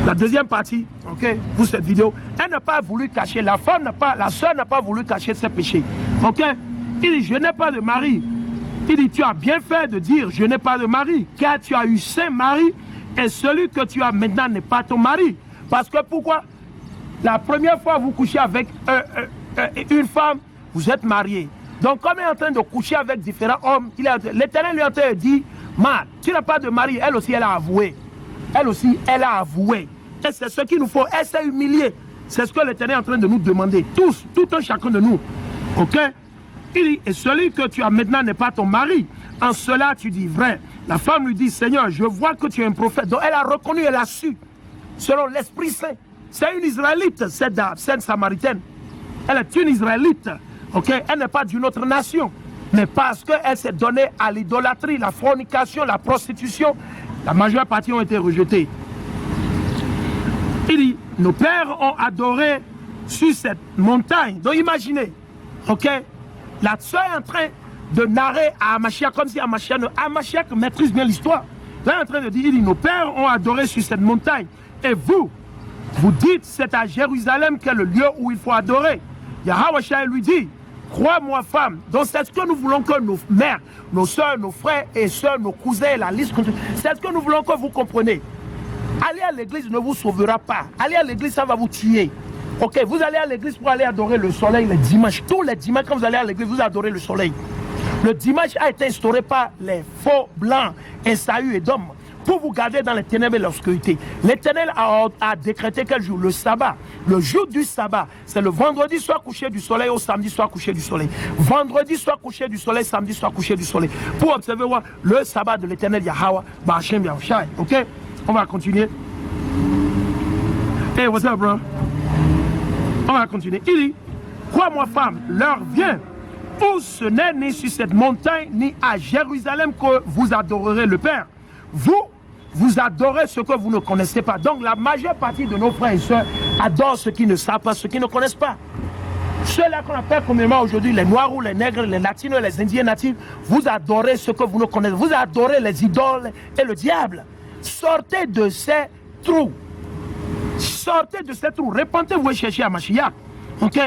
La deuxième partie, ok, pour cette vidéo, elle n'a pas voulu cacher, la sœur n'a pas voulu cacher ses péchés. Ok? Il dit, je n'ai pas de mari. Il dit, tu as bien fait de dire, je n'ai pas de mari, car tu as eu 5 maris, et celui que tu as maintenant n'est pas ton mari. Parce que pourquoi? La première fois vous couchez avec une femme, vous êtes marié. Donc comme il est en train de coucher avec différents hommes, l'Éternel lui a en train de dire, man, tu n'as pas de mari, elle aussi elle a avoué. Elle aussi, elle a avoué. Et c'est ce qu'il nous faut, elle s'est humiliée. C'est ce que l'Éternel est en train de nous demander, tous, tout un chacun de nous. Ok? Il dit, et celui que tu as maintenant n'est pas ton mari. En cela, tu dis vrai. La femme lui dit, Seigneur, je vois que tu es un prophète. Donc elle a reconnu, elle a su, selon l'Esprit Saint. C'est une Israélite, cette Samaritaine. Elle est une Israélite. Ok? Elle n'est pas d'une autre nation. Mais parce qu'elle s'est donnée à l'idolâtrie, la fornication, la prostitution, la majeure partie ont été rejetées. Il dit, nos pères ont adoré sur cette montagne. Donc imaginez, ok? La sœur est en train de narrer à Hamashiach comme si Hamashiach maîtrise bien l'histoire. Là, elle est en train de dire, il dit, nos pères ont adoré sur cette montagne. Et vous dites, c'est à Jérusalem qu'est le lieu où il faut adorer. Yahweh lui dit, crois-moi femme. Donc c'est ce que nous voulons que nos mères, nos soeurs, nos frères et soeurs, nos cousins, la liste, c'est ce que nous voulons que vous compreniez. Aller à l'église ne vous sauvera pas. Aller à l'église, ça va vous tuer. Ok, vous allez à l'église pour aller adorer le soleil le dimanche. Tous les dimanches, quand vous allez à l'église, vous adorez le soleil. Le dimanche a été instauré par les faux blancs, Esaü et Dom, pour vous garder dans les ténèbres et l'obscurité. L'Éternel a décrété quel jour? Le sabbat. Le jour du sabbat, c'est le vendredi soir coucher du soleil au samedi soir coucher du soleil. Vendredi soir coucher du soleil, samedi soir coucher du soleil. Pour observer le sabbat de l'Éternel Yahweh, Ba'Hashem Yahushai. Ok? On va continuer. Hey, what's up, bro? On va continuer. Il dit, crois-moi femme, l'heure vient où ce n'est ni sur cette montagne, ni à Jérusalem que vous adorerez le Père. Vous adorez ce que vous ne connaissez pas. Donc la majeure partie de nos frères et sœurs adorent ce qu'ils ne savent pas, ce qu'ils ne connaissent pas. Ceux-là qu'on appelle communément aujourd'hui les Noirs ou les Nègres, les Latinos, les Indiens natifs, vous adorez ce que vous ne connaissez pas. Vous adorez les idoles et le diable. Sortez de ces trous. Sortez de ces trous. Repentez-vous et cherchez à Mashiach. Ok?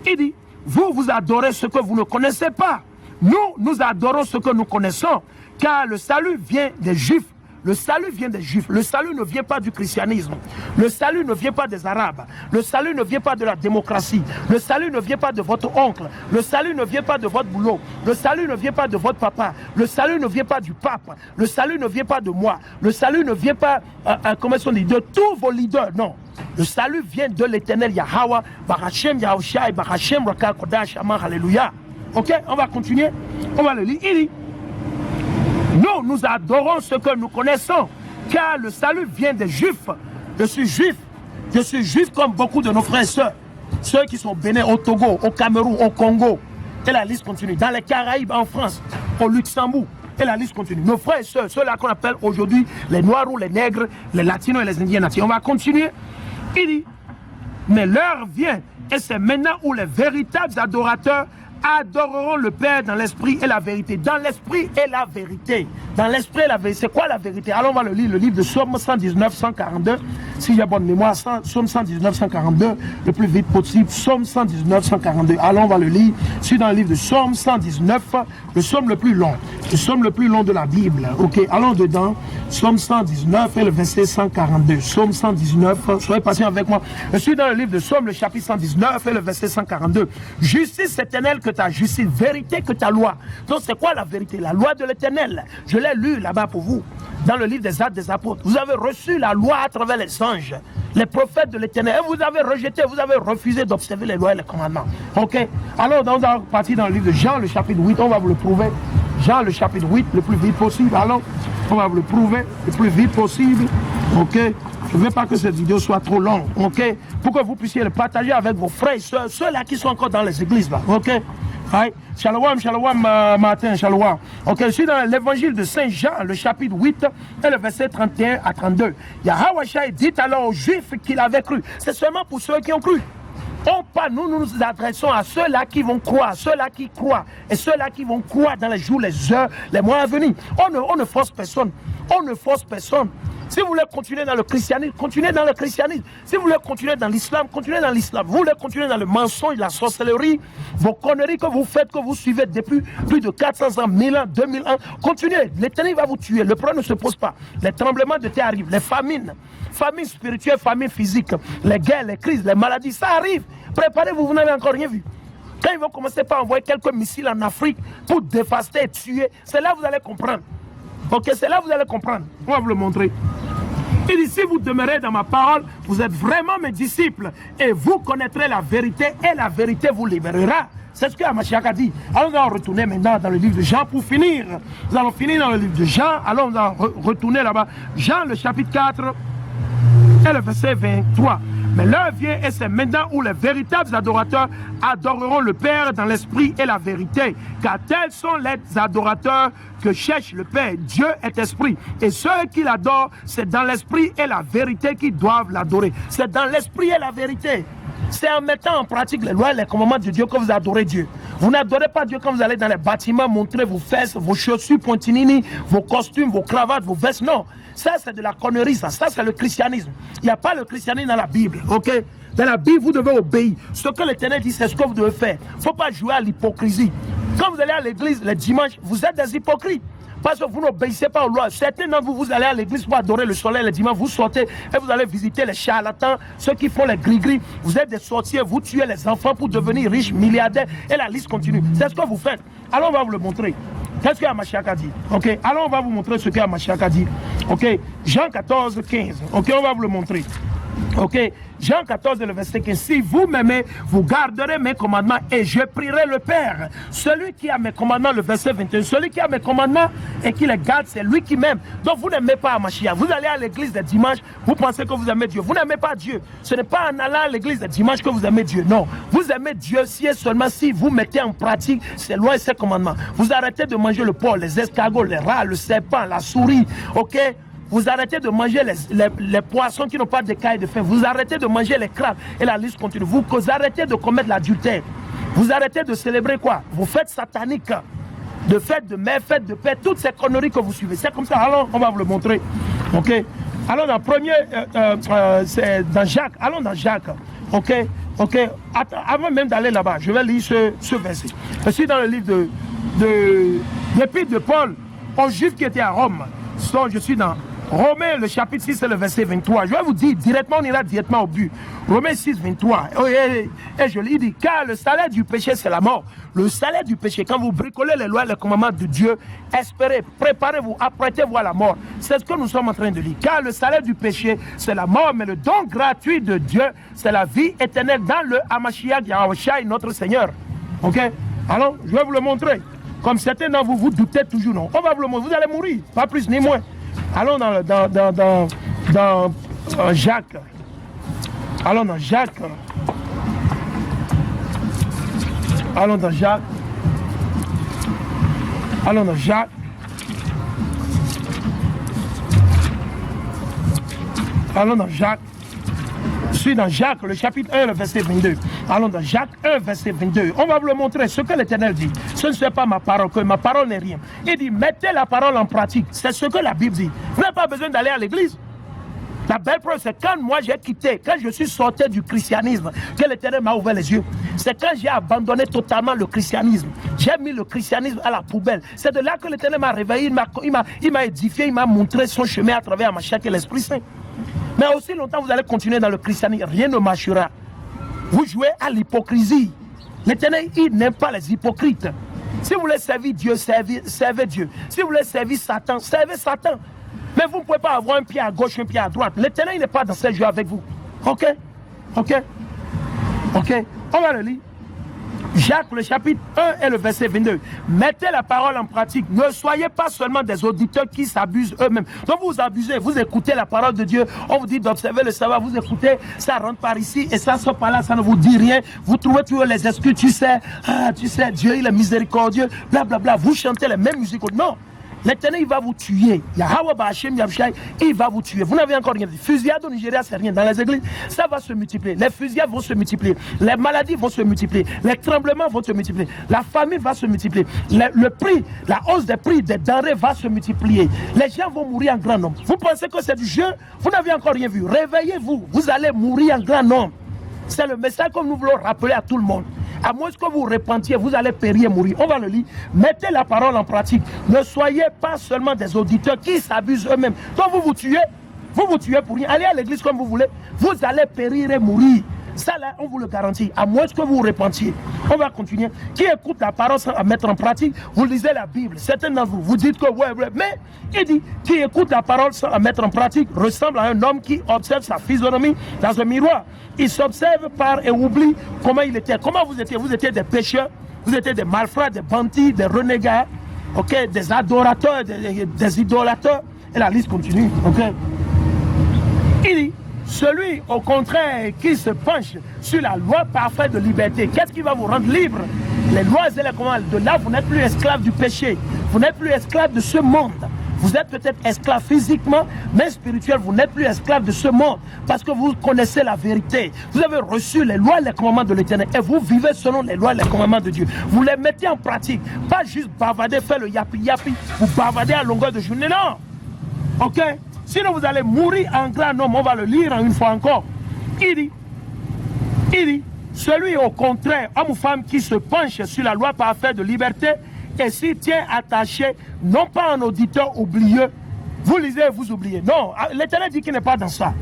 Il dit, vous adorez ce que vous ne connaissez pas. Nous adorons ce que nous connaissons. Car le salut vient des Juifs. Le salut vient des Juifs. Le salut ne vient pas du christianisme. Le salut ne vient pas des Arabes. Le salut ne vient pas de la démocratie. Le salut ne vient pas de votre oncle. Le salut ne vient pas de votre boulot. Le salut ne vient pas de votre papa. Le salut ne vient pas du pape. Le salut ne vient pas de moi. Le salut ne vient pas, comment on dit, de tous vos leaders. Non. Le salut vient de l'Éternel Yahweh. Ba'Hashem Yahushai, Ba'Hashem Rakal Kodash, Amen, Alléluia. Ok, on va continuer. On va le lire. Il dit, nous adorons ce que nous connaissons, car le salut vient des Juifs. Je suis juif comme beaucoup de nos frères et sœurs. Ceux qui sont bénis au Togo, au Cameroun, au Congo. Et la liste continue. Dans les Caraïbes, en France, au Luxembourg. Et la liste continue. Nos frères et sœurs, ceux-là qu'on appelle aujourd'hui les Noirs ou les Nègres, les Latinos et les Indiens natifs. On va continuer. Il dit, mais l'heure vient, et c'est maintenant où les véritables adorateurs adoreront le Père dans l'esprit et la vérité. Dans l'esprit et la vérité. Dans l'esprit et la vérité. C'est quoi la vérité? Alors on va le lire, le livre de Psaume 119, 142. Si j'ai bonne mémoire, Psaume 119, 142, le plus vite possible. Psaume 119, 142. Alors on va le lire. C'est dans le livre de Psaume 119, le psaume le plus long. Le psaume le plus long de la Bible. Ok, allons dedans. Psaume 119 et le verset 142. Psaume 119, soyez patient avec moi. Je suis dans le livre de Psaume, le chapitre 119 et le verset 142. Justice éternelle que ta justice, vérité que ta loi. Donc c'est quoi la vérité? La loi de l'Éternel. Je l'ai lu là-bas pour vous, dans le livre des Actes des Apôtres. Vous avez reçu la loi à travers les anges, les prophètes de l'Éternel. Et vous avez rejeté, vous avez refusé d'observer les lois et les commandements. Ok? Alors on va partir dans le livre de Jean, le chapitre 8, on va vous le prouver. Jean, le chapitre 8, le plus vite possible. Alors, on va vous le prouver le plus vite possible. Ok? Je ne veux pas que cette vidéo soit trop longue. Ok? Pour que vous puissiez le partager avec vos frères et soeurs, ceux-là qui sont encore dans les églises là. Ok? Right. Shalom, shalom, Martin, shalom. Ok, je suis dans l'évangile de Saint Jean, le chapitre 8, et le verset 31 à 32. Yahweh dit alors aux Juifs qu'il avait cru. C'est seulement pour ceux qui ont cru. Nous nous adressons à ceux-là qui vont croire, ceux-là qui croient, et ceux-là qui vont croire dans les jours, les heures, les mois à venir. On ne force personne. On ne force personne. Si vous voulez continuer dans le christianisme, continuez dans le christianisme. Si vous voulez continuer dans l'islam, continuez dans l'islam. Vous voulez continuer dans le mensonge, la sorcellerie, vos conneries que vous faites, que vous suivez depuis plus de 400 ans, 1000 ans, 2000 ans, continuez. L'Éternel va vous tuer. Le problème ne se pose pas. Les tremblements de terre arrivent, les famines spirituelles, famines physiques, les guerres, les crises, les maladies, ça arrive. Préparez-vous, vous n'avez encore rien vu. Quand ils vont commencer par envoyer quelques missiles en Afrique pour dévaster et tuer, c'est là que vous allez comprendre. Ok, c'est là que vous allez comprendre. On va vous le montrer. Il dit, si vous demeurez dans ma parole, vous êtes vraiment mes disciples et vous connaîtrez la vérité et la vérité vous libérera. C'est ce que Hamashiach a dit. Alors, nous allons retourner maintenant dans le livre de Jean pour finir. Nous allons finir dans le livre de Jean. Alors, nous allons retourner là-bas. Jean, le chapitre 4 et le verset 23. Mais l'heure vient et c'est maintenant où les véritables adorateurs adoreront le Père dans l'esprit et la vérité. Car tels sont les adorateurs que cherche le Père. Dieu est esprit. Et ceux qui l'adorent, c'est dans l'esprit et la vérité qu'ils doivent l'adorer. C'est dans l'esprit et la vérité. C'est en mettant en pratique les lois et les commandements de Dieu que vous adorez Dieu. Vous n'adorez pas Dieu quand vous allez dans les bâtiments montrer vos fesses, vos chaussures pointinini, vos costumes, vos cravates, vos vestes. Non, ça c'est de la connerie, ça c'est le christianisme. Il n'y a pas le christianisme dans la Bible, ok? Dans la Bible, vous devez obéir. Ce que l'Éternel dit, c'est ce que vous devez faire. Il ne faut pas jouer à l'hypocrisie. Quand vous allez à l'église le dimanche, vous êtes des hypocrites. Parce que vous n'obéissez pas aux lois. Certains d'entre vous, vous allez à l'église pour adorer le soleil le dimanche. Vous sortez et vous allez visiter les charlatans, ceux qui font les gris-gris. Vous êtes des sorciers, vous tuez les enfants pour devenir riches, milliardaires. Et la liste continue. C'est ce que vous faites. Alors on va vous le montrer. Qu'est-ce que Hamashiach a dit? Ok. Alors on va vous montrer ce que Hamashiach a dit. Ok. Jean 14, 15. Ok, on va vous le montrer. Ok, Jean 14, le verset 15. Si vous m'aimez, vous garderez mes commandements et je prierai le Père. Celui qui a mes commandements, le verset 21, celui qui a mes commandements et qui les garde, c'est lui qui m'aime. Donc vous n'aimez pas Hamashiach. Vous allez à l'église le dimanche, vous pensez que vous aimez Dieu. Vous n'aimez pas Dieu. Ce n'est pas en allant à l'église le dimanche que vous aimez Dieu. Non, vous aimez Dieu si et seulement si vous mettez en pratique ses lois et ses commandements. Vous arrêtez de manger le porc, les escargots, les rats, le serpent, la souris, ok? Vous arrêtez de manger les poissons qui n'ont pas d'écailles de faim. Vous arrêtez de manger les crabes et la liste continue. Vous arrêtez de commettre l'adultère. Vous arrêtez de célébrer quoi? Vos fêtes sataniques, de fêtes de mère, fêtes de père, toutes ces conneries que vous suivez. C'est comme ça. Alors, on va vous le montrer. Ok. Allons dans le premier, c'est dans Jacques. Allons dans Jacques. Ok. Ok. Avant même d'aller là-bas, je vais lire ce verset. Je suis dans le livre de l'Épître de Paul aux Juifs qui étaient à Rome. Donc, je suis dans Romains, le chapitre 6 et le verset 23. Je vais vous dire directement, on ira directement au but. Romains 6, 23. Et je lis, il dit, car le salaire du péché, c'est la mort. Le salaire du péché, quand vous bricolez les lois et les commandements de Dieu, espérez, préparez-vous, apprêtez-vous à la mort. C'est ce que nous sommes en train de lire. Car le salaire du péché, c'est la mort, mais le don gratuit de Dieu, c'est la vie éternelle dans le Hamashiach Yahushua, notre Seigneur. Ok? Alors, je vais vous le montrer. Comme certains d'entre vous, vous doutez toujours, non? On va vous le montrer, vous allez mourir, pas plus ni moins. Allons dans Jacques. Allons dans Jacques. Allons dans Jacques. Allons dans Jacques. Allons dans Jacques. Je suis dans Jacques, le chapitre 1, le verset 22. Allons dans Jacques 1, verset 22. On va vous le montrer, ce que l'Éternel dit. Ce ne soit pas ma parole, que ma parole n'est rien. Il dit, mettez la parole en pratique. C'est ce que la Bible dit. Vous n'avez pas besoin d'aller à l'église. La belle preuve, c'est quand moi j'ai quitté, quand je suis sorti du christianisme, que l'Éternel m'a ouvert les yeux. C'est quand j'ai abandonné totalement le christianisme. J'ai mis le christianisme à la poubelle. C'est de là que l'Éternel m'a réveillé, il m'a édifié, il m'a montré son chemin à travers Hamashiach et l'Esprit Saint. Mais aussi longtemps vous allez continuer dans le christianisme, rien ne marchera. Vous jouez à l'hypocrisie. L'Éternel, il n'aime pas les hypocrites. Si vous voulez servir Dieu, servez Dieu. Si vous voulez servir Satan, servez Satan. Mais vous ne pouvez pas avoir un pied à gauche, un pied à droite. L'Éternel, il n'est pas dans ce jeu avec vous. Ok? Ok? Ok? On va le lire. Jacques, le chapitre 1 et le verset 22. Mettez la parole en pratique. Ne soyez pas seulement des auditeurs qui s'abusent eux-mêmes. Donc vous abusez, vous écoutez la parole de Dieu. On vous dit d'observer le savoir. Vous écoutez, ça rentre par ici et ça sort par là. Ça ne vous dit rien. Vous trouvez toujours les excuses. Tu sais, Dieu il est miséricordieux. Blablabla. Vous chantez les mêmes musiques. Non. L'Éternel, il va vous tuer. Yahweh Ba'Hashem Yabshai, il va vous tuer. Vous n'avez encore rien dit. Fusillade au Nigeria, c'est rien. Dans les églises, ça va se multiplier. Les fusillades vont se multiplier. Les maladies vont se multiplier. Les tremblements vont se multiplier. La famine va se multiplier. Le prix, la hausse des prix des denrées va se multiplier. Les gens vont mourir en grand nombre. Vous pensez que c'est du jeu? Vous n'avez encore rien vu. Réveillez-vous. Vous allez mourir en grand nombre. C'est le message que nous voulons rappeler à tout le monde. À moins que vous repentiez, vous allez périr et mourir. On va le lire. Mettez la parole en pratique. Ne soyez pas seulement des auditeurs qui s'abusent eux-mêmes. Donc vous vous tuez pour rien. Allez à l'église comme vous voulez. Vous allez périr et mourir. Ça là, on vous le garantit. À moins que vous vous repentiez. On va continuer. Qui écoute la parole sans la mettre en pratique, vous lisez la Bible. Certains d'entre vous, vous dites que ouais. Mais il dit, qui écoute la parole sans la mettre en pratique ressemble à un homme qui observe sa physionomie dans un miroir. Il s'observe par et oublie comment il était. Comment vous étiez? Vous étiez des pécheurs, vous étiez des malfrats, des bandits, des renégats, ok, des adorateurs, des idolâteurs. Et la liste continue, ok. Il dit, celui au contraire qui se penche sur la loi parfaite de liberté, qu'est-ce qui va vous rendre libre? Les lois et les commandements. De là, vous n'êtes plus esclave du péché. Vous n'êtes plus esclave de ce monde. Vous êtes peut-être esclave physiquement, mais spirituel, vous n'êtes plus esclave de ce monde. Parce que vous connaissez la vérité. Vous avez reçu les lois et les commandements de l'Éternel. Et vous vivez selon les lois et les commandements de Dieu. Vous les mettez en pratique. Pas juste bavarder, faire le yapi-yapi. Vous bavardez à longueur de journée. Non. Ok? Sinon vous allez mourir en grand nombre. On va le lire une fois encore. Il dit, celui au contraire, homme ou femme qui se penche sur la loi parfaite de liberté et s'y tient attaché, non pas un auditeur oublieux, vous lisez et vous oubliez. Non, l'Éternel dit qu'il n'est pas dans ça.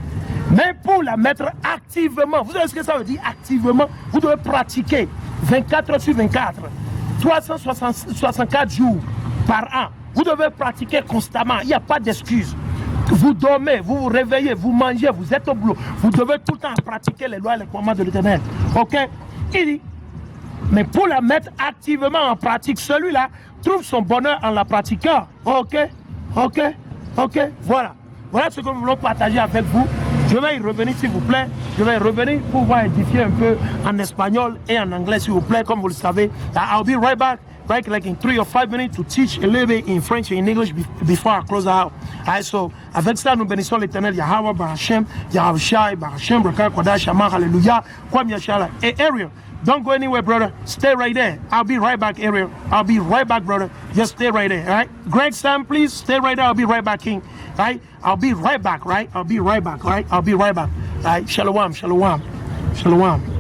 Mais pour la mettre activement, vous savez ce que ça veut dire activement? Vous devez pratiquer 24 heures sur 24, 364 jours par an. Vous devez pratiquer constamment, il n'y a pas d'excuse. Vous dormez, vous vous réveillez, vous mangez, vous êtes au boulot. Vous devez tout le temps pratiquer les lois et les commandements de l'Éternel. Ok? Il dit, mais pour la mettre activement en pratique, celui-là trouve son bonheur en la pratiquant. Ok? Ok? Ok? Voilà. Voilà ce que nous voulons partager avec vous. Je vais y revenir s'il vous plaît. Je vais y revenir pour pouvoir édifier un peu en espagnol et en anglais s'il vous plaît, comme vous le savez. I'll be right back. Like in 3 or 5 minutes to teach a little bit in French and in English before I close out. Alright, so avec ça, nous bénissons l'Éternel, Yahweh, Barachem, Yahavshai, Barachem, Brakar, Kodash, Shamar, Hallelujah, Kwam Yashala. Hey, Ariel, don't go anywhere, brother. Stay right there. I'll be right back, Ariel. I'll be right back, brother. Just stay right there, alright? Greg, Sam, please stay right there. I'll be right back, King. Alright? I'll be right back, right? I'll be right back, right? I'll be right back. Alright, Shalom, Shalom, Shalom.